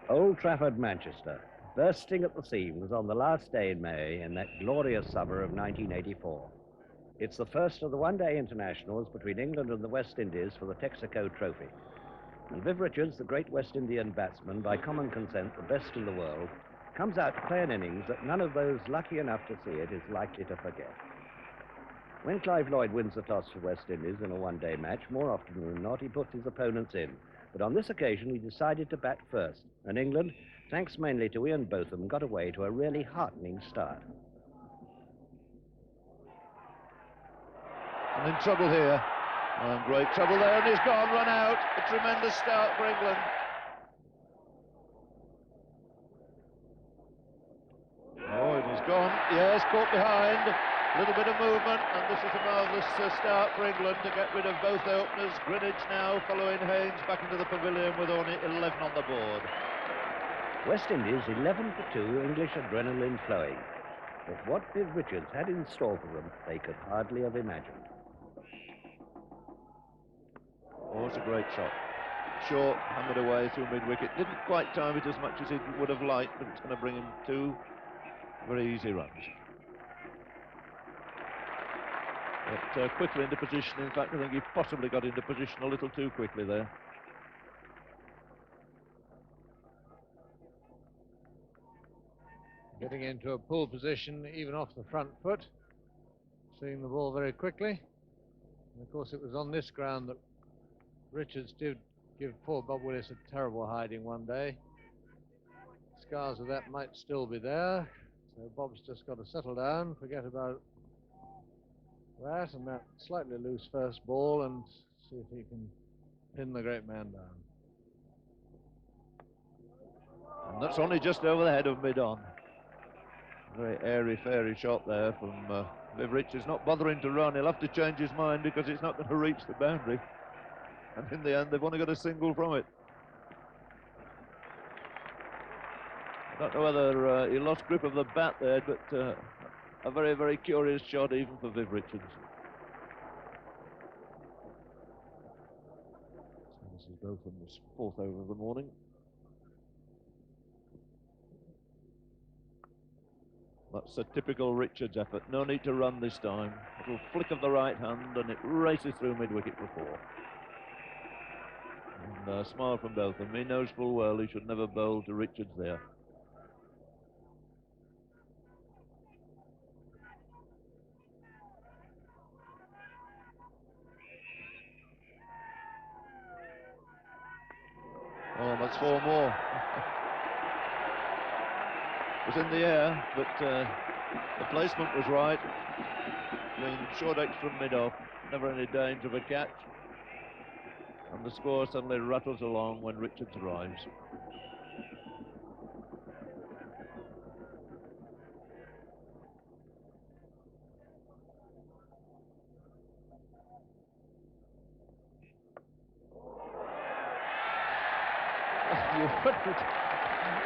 Old Trafford, Manchester, bursting at the seams on the last day in May in that glorious summer of 1984. It's the first of the one-day internationals between England and the West Indies for the Texaco Trophy. And Viv Richards, the great West Indian batsman, by common consent the best in the world, comes out to play an innings that none of those lucky enough to see it is likely to forget. When Clive Lloyd wins the toss for West Indies in a one-day match, more often than not, he puts his opponents in. But on this occasion, he decided to bat first, and England, thanks mainly to Ian Botham, got away to a really heartening start. And in trouble here. Oh, great trouble there, and he's gone, run out. A tremendous start for England. Oh, and he's gone. Yes, caught behind. A little bit of movement, and this is a marvellous start for England to get rid of both openers. Greenwich now following Haynes back into the pavilion with only 11 on the board. West Indies 11 for 2, English adrenaline flowing. But what Viv Richards had in store for them, they could hardly have imagined. Oh, it's a great shot. Short, hammered away through mid-wicket. Didn't quite time it as much as he would have liked, but it's going to bring him 2 very easy runs. But quickly into position. In fact, I think he possibly got into position a little too quickly there. Getting into a pull position even off the front foot, seeing the ball very quickly. And of course it was on this ground that Richards did give poor Bob Willis a terrible hiding one day. Scars of that might still be there, so Bob's just got to settle down, forget about that and that slightly loose first ball, and see if he can pin the great man down. And that's only just over the head of mid-on. Very airy-fairy shot there from Viv Richards, not bothering to run. He'll have to change his mind because it's not going to reach the boundary. And in the end, they've only got a single from it. I don't know whether he lost grip of the bat there, but a very, very curious shot even for Viv Richards. So this is Botham's 4th over of the morning. That's a typical Richards effort. No need to run this time. A little flick of the right hand and it races through mid-wicket for 4. And a smile from Botham. He knows full well he should never bowl to Richards there. Oh, that's 4 more. It was in the air, but the placement was right. Being short X from mid-off, never any danger of a catch. And the score suddenly rattles along when Richards arrives.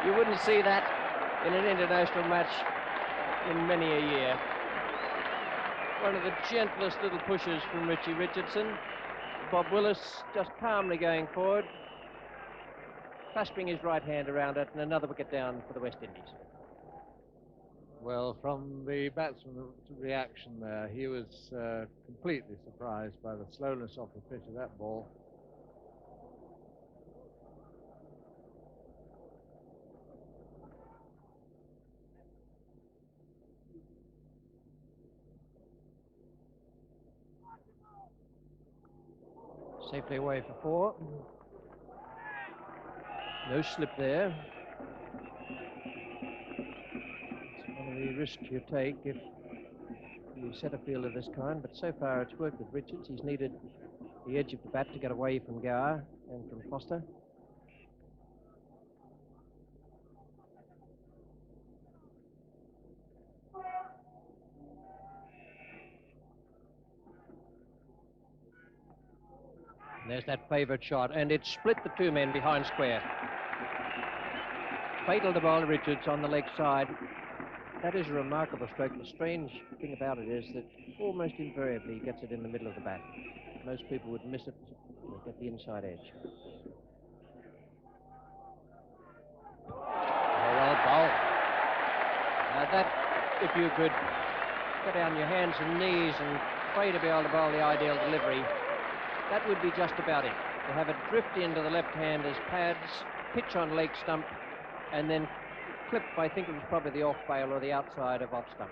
You wouldn't see that in an international match in many a year. One of the gentlest little pushes from Richie Richardson. Bob Willis just calmly going forward, clasping his right hand around it, and another wicket down for the West Indies. Well, from the batsman's reaction there, he was completely surprised by the slowness of the pitch of that ball. Safely away for 4. No slip there. It's one of the risks you take if you set a field of this kind, but so far it's worked with Richards. He's needed the edge of the bat to get away from Gower and from Foster. There's that favourite shot, and it split the 2 men behind square. Fatal to bowler Richards on the leg side. That is a remarkable stroke. The strange thing about it is that almost invariably he gets it in the middle of the bat. Most people would miss it or get the inside edge. that, if you could go down your hands and knees and pray to be able to bowl the ideal delivery, that would be just about it. To have it drift into the left-hander's pads, pitch on leg stump, and then clip, I think it was probably the off bail or the outside of off stump.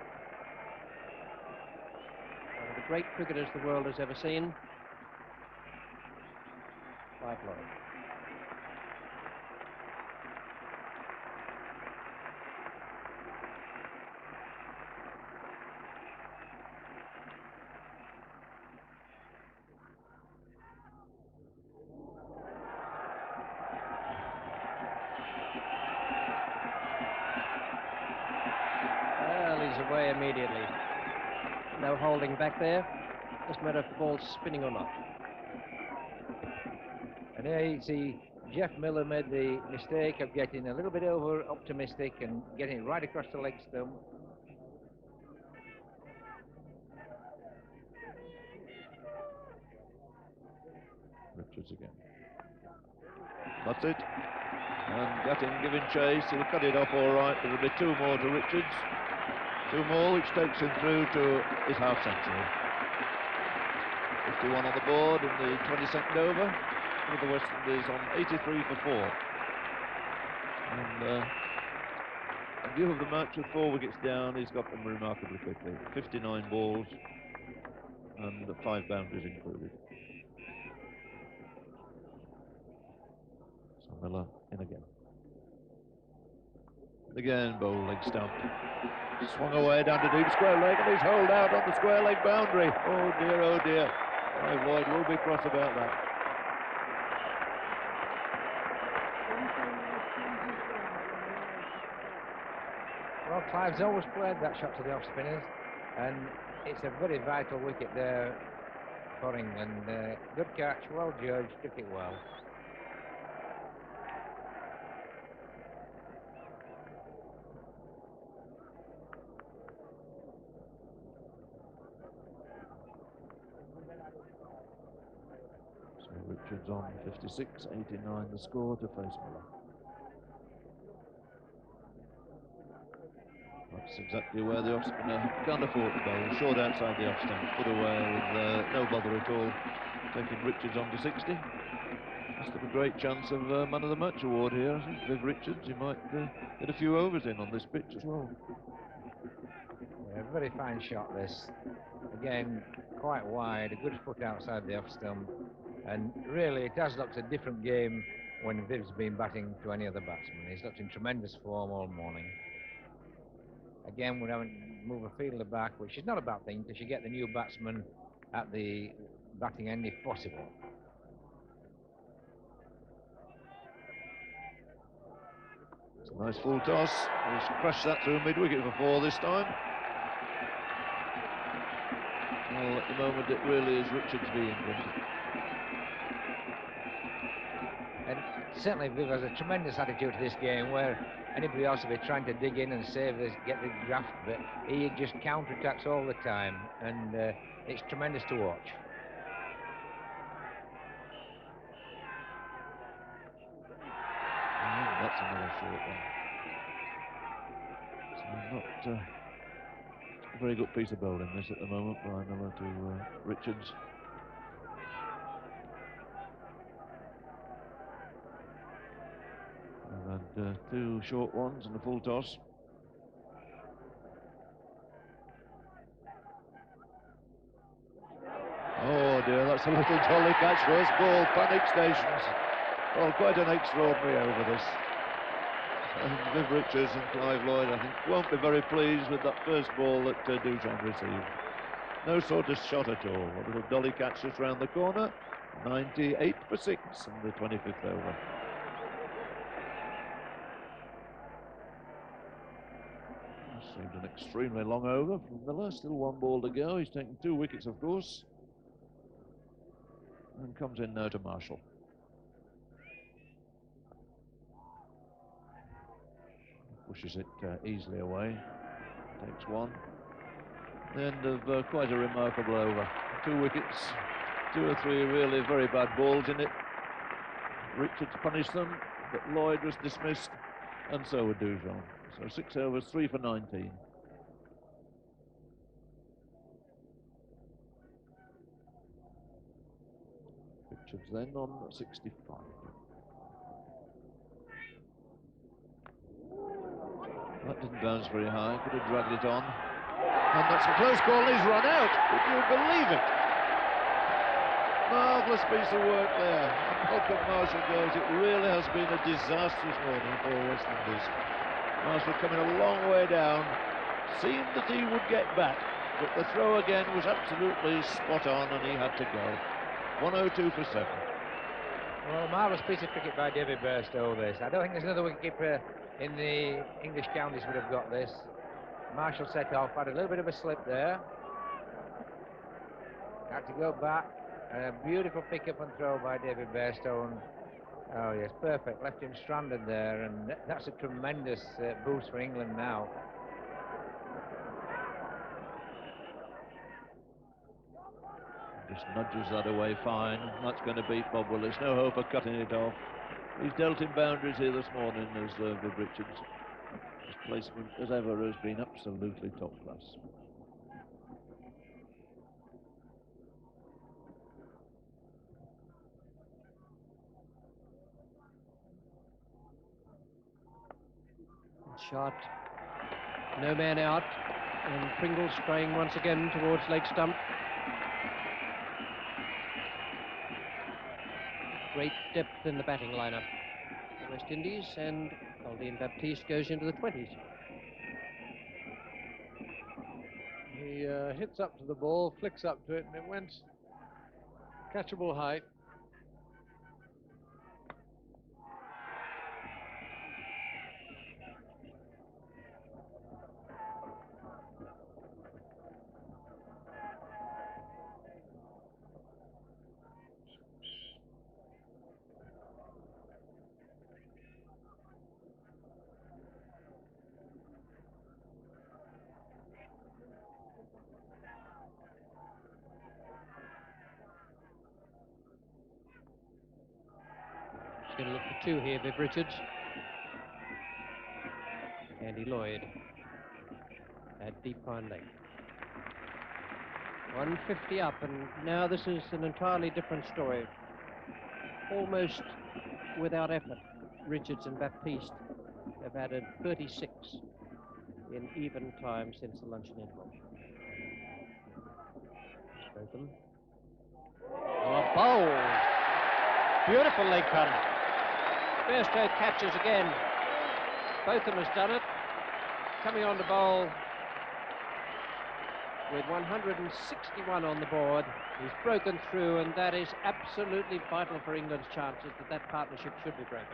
One of the great cricketers the world has ever seen, Dwight. Away immediately. No holding back there. Doesn't matter if the ball's spinning or not. And there you see Jeff Miller made the mistake of getting a little bit over optimistic and getting it right across the leg stump. Richards again. That's it. And Gatting giving chase. He'll cut it off all right. There'll be 2 more to Richards. 2 more, which takes him through to his half century. 51 on the board in the 22nd over, with the West Indies on 83 for 4. And in view of the match with 4 wickets down, he's got them remarkably quickly. 59 balls and 5 boundaries included. So Miller in again. Again, bowl leg stump. Swung away down to deep square leg, and he's holed out on the square leg boundary. Oh dear, oh dear. Clive Lloyd will be cross about that. Well, Clive's always played that shot to the off spinners, and it's a very vital wicket there for England. Good catch, well judged, took it well. Richards on 56, 89 the score to face Miller. That's exactly where the off spinner can't afford to bowl. Short outside the off stump, put away with no bother at all, taking Richards on to 60. Must have a great chance of Man of the Match award here. I think Viv Richards, he might get a few overs in on this pitch as well. Yeah, very fine shot this. Again, quite wide, a good foot outside the off stump. And really, it has looked a different game when Viv's been batting to any other batsman. He's looked in tremendous form all morning. Again, we're having to move a fielder back, which is not a bad thing, because you get the new batsman at the batting end if possible. It's a nice full toss. He's crushed that through mid-wicket for 4 this time. Well, at the moment, it really is Richards v England. And certainly Viv has a tremendous attitude to this game, where anybody else will be trying to dig in and save this, get the graft, but he just counterattacks all the time, and it's tremendous to watch. That's another short one. So not a very good piece of bowling this at the moment by Miller to Richards. We've had 2 short ones and a full toss. Oh dear, that's a little jolly catch. First ball, panic stations. Well, quite an extraordinary over this. And Viv Richards and Clive Lloyd, I think, won't be very pleased with that first ball that Dujon received. No sort of shot at all. A little dolly catch just round the corner. 98 for 6 in the 25th over. Seemed an extremely long over from Miller. Still 1 ball to go. He's taken 2 wickets, of course. And comes in now to Marshall. Pushes it easily away. Takes 1. The end of quite a remarkable over. 2 wickets. 2 or 3 really very bad balls in it. Richards punished them, but Lloyd was dismissed, and so were Dujon. So 6 overs, 3 for 19. Richards then on 65. That didn't bounce very high, could have dragged it on. And that's a close call, he's run out. Would you believe it? Marvellous piece of work there. And welcome Marshall goes. It really has been a disastrous morning for West Indies. Marshall coming a long way down. Seemed that he would get back, but the throw again was absolutely spot on and he had to go. 102 for 7. Well, a marvellous piece of cricket by David Bairstow, this. I don't think there's another wicketkeeper in the English counties would have got this. Marshall set off, had a little bit of a slip there. Had to go back. A beautiful pick-up and throw by David Bairstow. Oh, yes, perfect. Left him stranded there, and that's a tremendous boost for England now. Just nudges that away fine. That's going to beat Bob Willis. No hope of cutting it off. He's dealt in boundaries here this morning as Viv Richards. His placement, as ever, has been absolutely top class. Shot. No man out. And Pringle spraying once again towards leg stump. Great depth in the batting lineup. The West Indies, and Aldine Baptiste goes into the 20s. He hits up to the ball, flicks up to it, and it went catchable height. Going to look for 2 here, Viv Richards. Andy Lloyd at deep fine leg. 150 up, and now this is an entirely different story. Almost without effort, Richards and Baptiste have added 36 in even time since the luncheon interval. Botham. Oh, bowled! Beautiful leg cutter. Bairstow catches again. Botham has done it. Coming on to bowl with 161 on the board. He's broken through, and that is absolutely vital for England's chances that that partnership should be broken.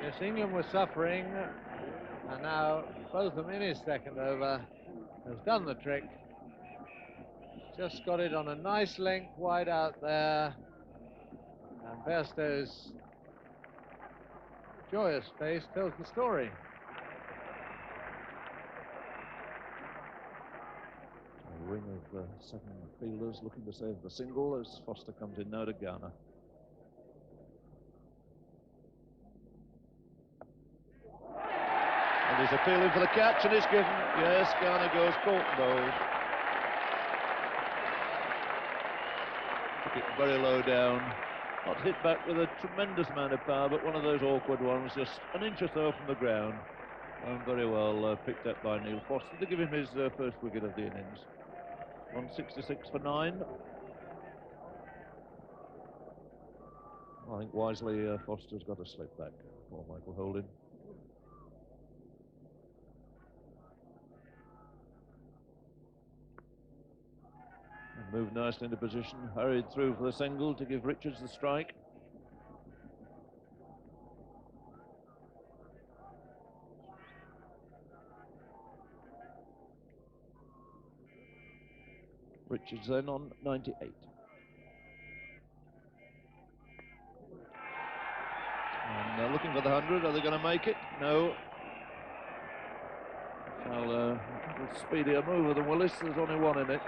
Yes, England was suffering, and now Botham in his second over has done the trick. Just got it on a nice length wide out there, and Bairstow's joyous face tells the story. A ring of 7 fielders looking to save the single as Foster comes in now to Garner. And he's appealing for the catch, and it's given. Yes, Garner goes caught and bowled. Very low down. Not hit back with a tremendous amount of power, but one of those awkward ones, just an inch or so from the ground. And very well picked up by Neil Foster to give him his first wicket of the innings. 166 for 9. I think wisely Foster's got a slip back for Michael Holding. And moved nicely into position, hurried through for the single to give Richards the strike. Richards then on 98. And looking for the 100. Are they going to make it? No. Well, a speedier mover than Willis. There's only one in it.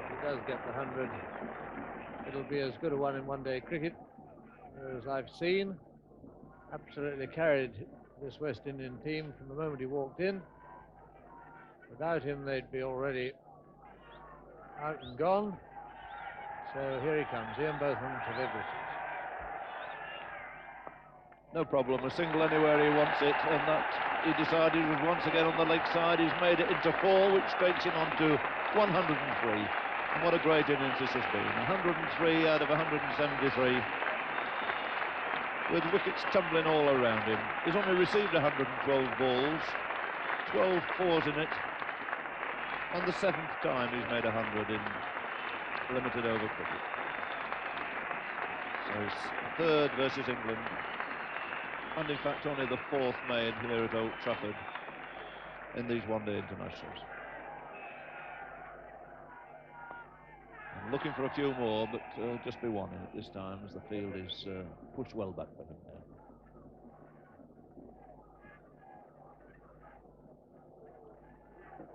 If he does get the 100, it'll be as good a one in one-day cricket as I've seen. Absolutely carried this West Indian team from the moment he walked in. Without him, they'd be already out and gone. So here he comes, Ian Botham to Viv Richards. No problem, a single anywhere he wants it, and that he decided was once again on the leg side. He's made it into 4, which takes him on to 103. And what a great innings this has been. 103 out of 173. With wickets tumbling all around him. He's only received 112 balls, 12 fours in it, and the 7th time he's made 100 in limited over cricket. So his 3rd versus England, and in fact only the 4th made here at Old Trafford in these one-day internationals. I'm looking for a few more, but just be one in it this time, as the field is pushed well back for him now.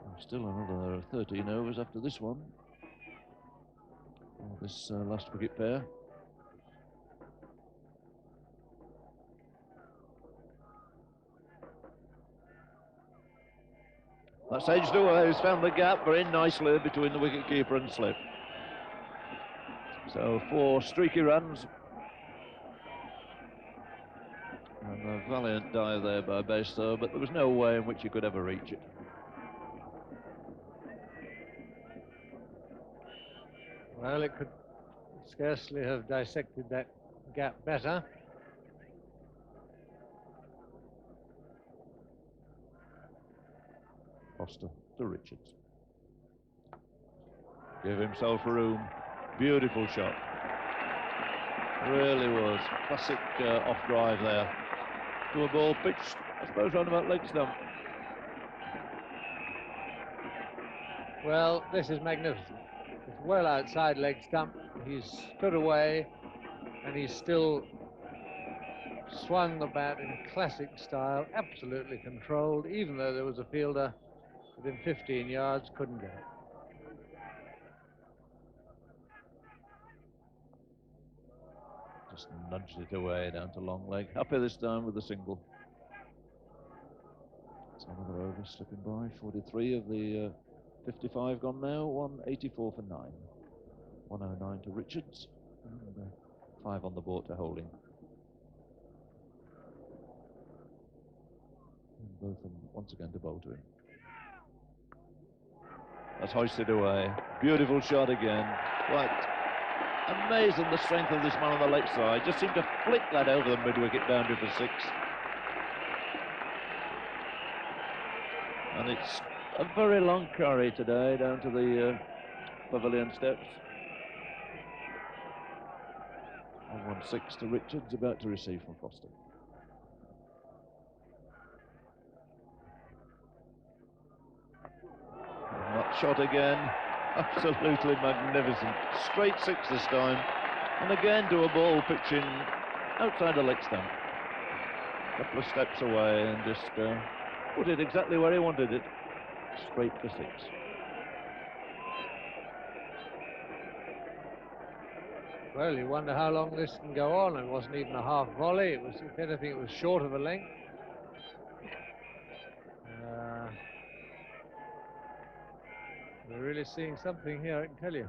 And still another 13 overs after this one. This last wicket pair. That's edged away. He's found the gap very nicely between the wicketkeeper and slip. So 4 streaky runs. And a valiant dive there by Bairstow, but there was no way in which he could ever reach it. Well, it could scarcely have dissected that gap better. Foster to Richards. Give himself room. Beautiful shot. Really was. Classic off drive there. To a ball pitched, I suppose, round about leg stump. Well, this is magnificent. It's well outside leg stump. He's stood away, and he's still swung the bat in classic style, absolutely controlled, even though there was a fielder within 15 yards, couldn't get it. Just nudged it away down to long leg. Happy this time with the single. It's another over slipping by. 43 of the 55 gone now. 184 for 9. 109 to Richards. And 5 on the board to Holding. And Botham once again to bowl to him. That's hoisted away. Beautiful shot again. Right. Amazing the strength of this man on the leg side. Just seemed to flick that over the mid-wicket boundary for 6. And it's a very long curry today down to the pavilion steps. 1-6 to Richards, about to receive from Foster. And that shot again. Absolutely magnificent. Straight 6 this time. And again to a ball pitching outside the leg stump. A couple of steps away and just put it exactly where he wanted it. Straight for 6. Well, you wonder how long this can go on. It wasn't even a half volley. It was, if anything, it was short of a length. We're really seeing something here, I can tell you.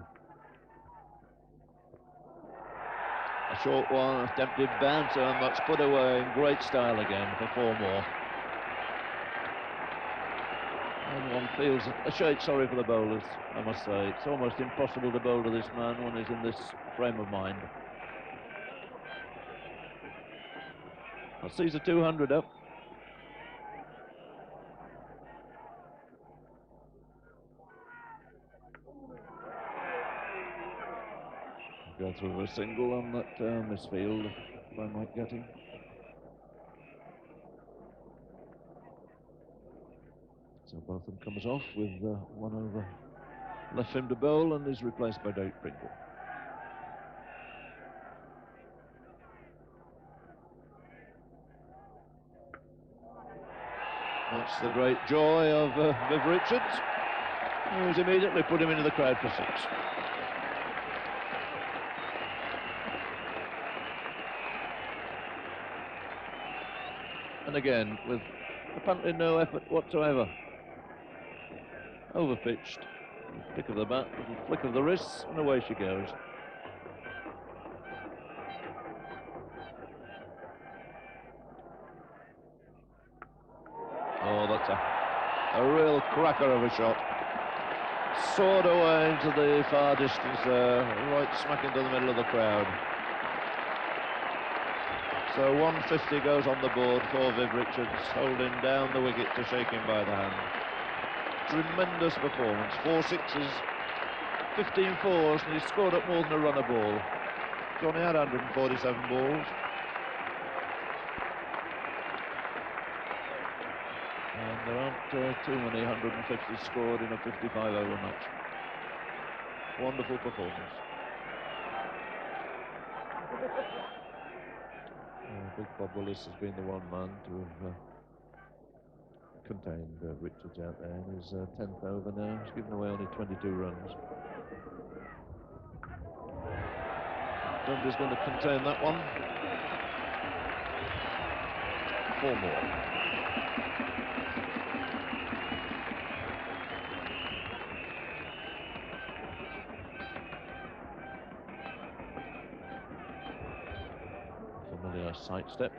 A short one, attempted bouncer, and that's put away in great style again for 4 more. And one feels a shade sorry for the bowlers, I must say. It's almost impossible to bowl to this man when he's in this frame of mind. That sees a 200 up. Go through a single on that misfield by Mike Getting. So Botham comes off with 1 over left him to bowl and is replaced by Dwight Pringle. That's the great joy of Viv Richards, who's immediately put him into the crowd for 6. And again, with apparently no effort whatsoever. Overpitched. Pick of the bat, little flick of the wrists, and away she goes. hitter. A real cracker of a shot. Soared away into the far distance there, right smack into the middle of the crowd. So 150 goes on the board for Viv Richards, holding down the wicket to shake him by the hand. Tremendous performance. 4 sixes, 15 fours, and he scored up more than a run a ball. Johnny had 147 balls. And there aren't too many 150 scored in a 55-over match. Wonderful performance. Big Bob Willis has been the one man to have contained Richards out there in his 10th over now. He's given away only 22 runs. Dundee going to contain that one. 4 more. Familiar side step.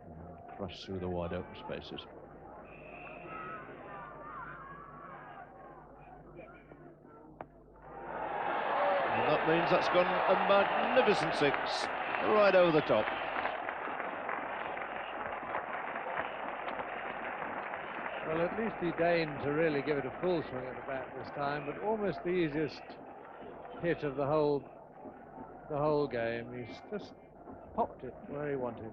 And crash through the wide open spaces. And that means that's gone a magnificent 6, right over the top. Well, at least he deigned to really give it a full swing at the bat this time, but almost the easiest hit of the whole game. He's just popped it where he wanted.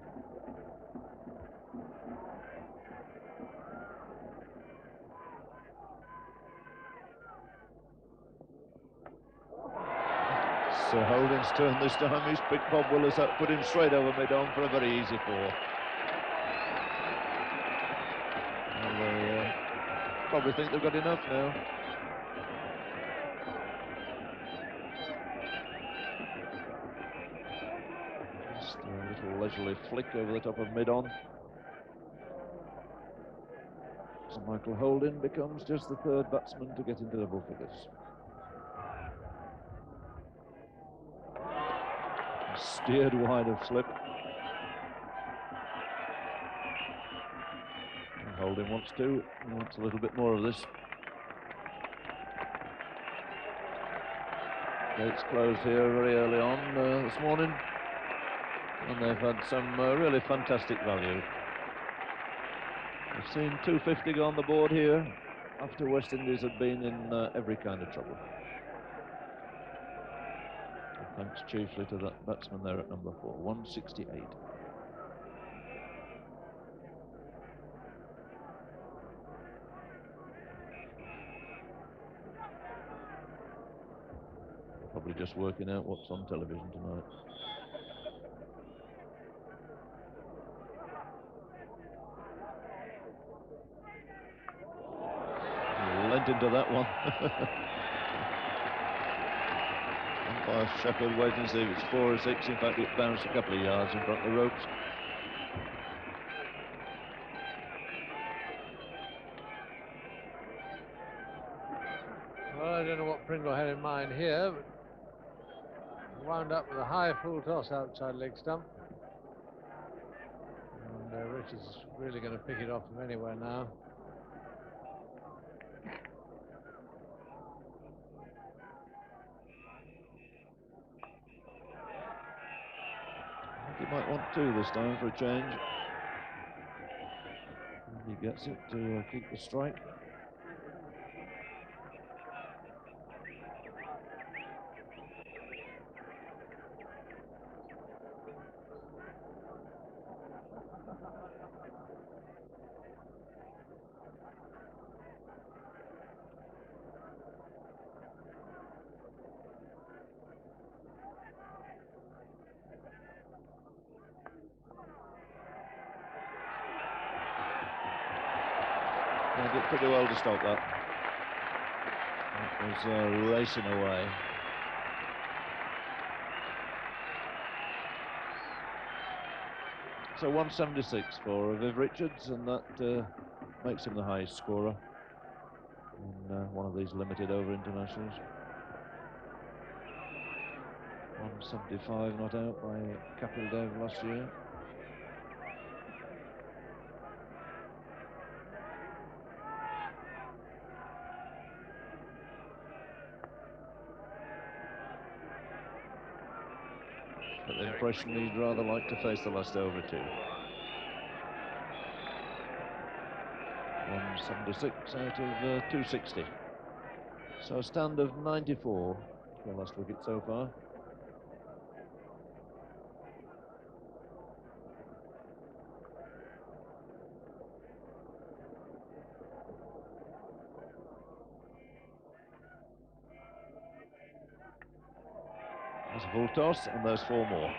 So Holding's turn this time. He's picked Bob Willis up, put him straight over mid-on for a very easy 4. Well, they probably think they've got enough now. Just a little leisurely flick over the top of mid-on. So Michael Holding becomes just the 3rd batsman to get into double figures. Steered wide of slip. And Holding wants to. He wants a little bit more of this. Gates closed here very early on this morning. And they've had some really fantastic value. We've seen 250 go on the board here after West Indies had been in every kind of trouble. Thanks chiefly to that batsman there at number 4, 168. Probably just working out what's on television tonight. Lent into that one. Umpire Shepherd waiting to see if it's 4 or 6. In fact, it bounced a couple of yards in front of the ropes. Well, I don't know what Pringle had in mind here, but he wound up with a high full toss outside leg stump. And Richards is really going to pick it off from anywhere now. I think he might want 2 this time for a change. And he gets it to keep the strike. They did pretty well to stop that. It was racing away. So 176 for Viv Richards, and that makes him the highest scorer in one of these limited over internationals. 175 not out by Kapil Dev last year. But the impression he'd rather like to face the last over too. 176 out of 260. So a stand of 94 for the last wicket so far. There's a full toss, and there's 4 more.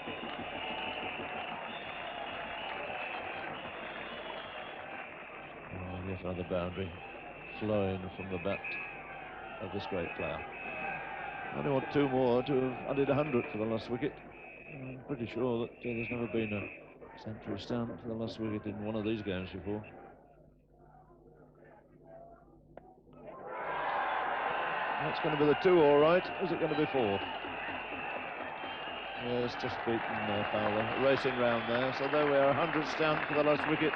Oh, yet another boundary flowing from the bat of this great player. I only want 2 more to have added 100 for the last wicket. I'm pretty sure that there's never been a century stand for the last wicket in one of these games before. That's going to be the 2, all right. Is it going to be 4? Yes, just beaten Fowler, racing round there. So there we are, 100 stand for the last wicket.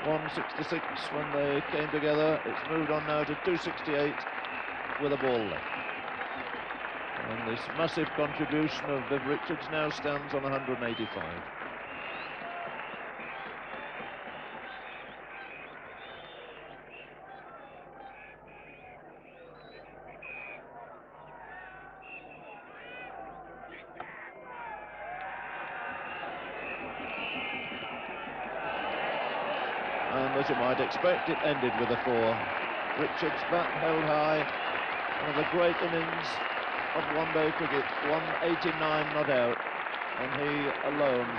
166 when they came together. It's moved on now to 268 with a ball left. And this massive contribution of Viv Richards now stands on 185. And as you might expect, it ended with a 4. Richards' bat held high. One of the great innings of one-day cricket. 189 not out. And he alone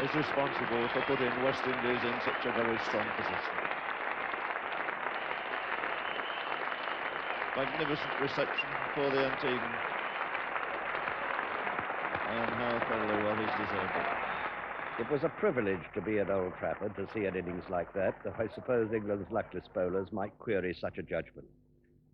is responsible for putting West Indies in such a very strong position. Magnificent reception for the Antiguan. And how thoroughly well he's deserved it. It was a privilege to be at Old Trafford to see an innings like that, though I suppose England's luckless bowlers might query such a judgment.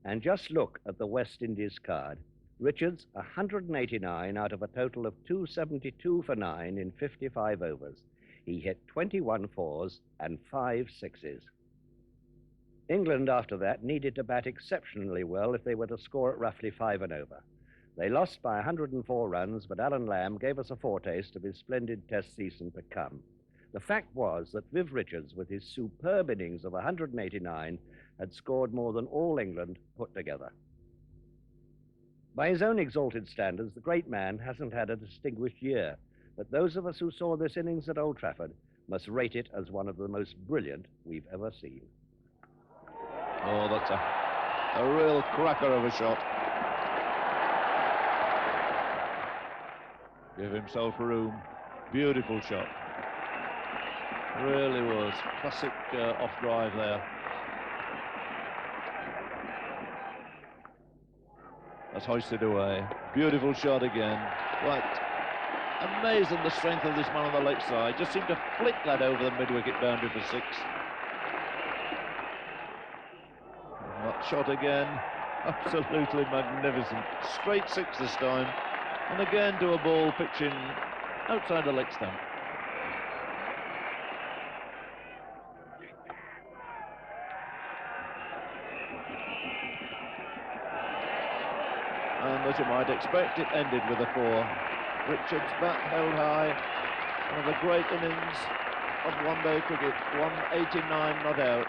And just look at the West Indies card. Richards, 189 out of a total of 272 for 9 in 55 overs. He hit 21 fours and 5 sixes. England, after that, needed to bat exceptionally well if they were to score at roughly 5 and over. They lost by 104 runs, but Alan Lamb gave us a foretaste of his splendid Test season to come. The fact was that Viv Richards, with his superb innings of 189, had scored more than all England put together. By his own exalted standards, the great man hasn't had a distinguished year, but those of us who saw this innings at Old Trafford must rate it as one of the most brilliant we've ever seen. Oh, that's a real cracker of a shot. Give himself room. Beautiful shot. Really was. Classic off drive there. That's hoisted away. Beautiful shot again. Right. Amazing the strength of this man on the leg side. Just seemed to flick that over the mid-wicket boundary for 6. And that shot again. Absolutely magnificent. Straight 6 this time. And again to a ball pitching outside the leg stump. And as you might expect, it ended with a 4. Richards' bat held high. One of the great innings of one-day cricket. 189 not out.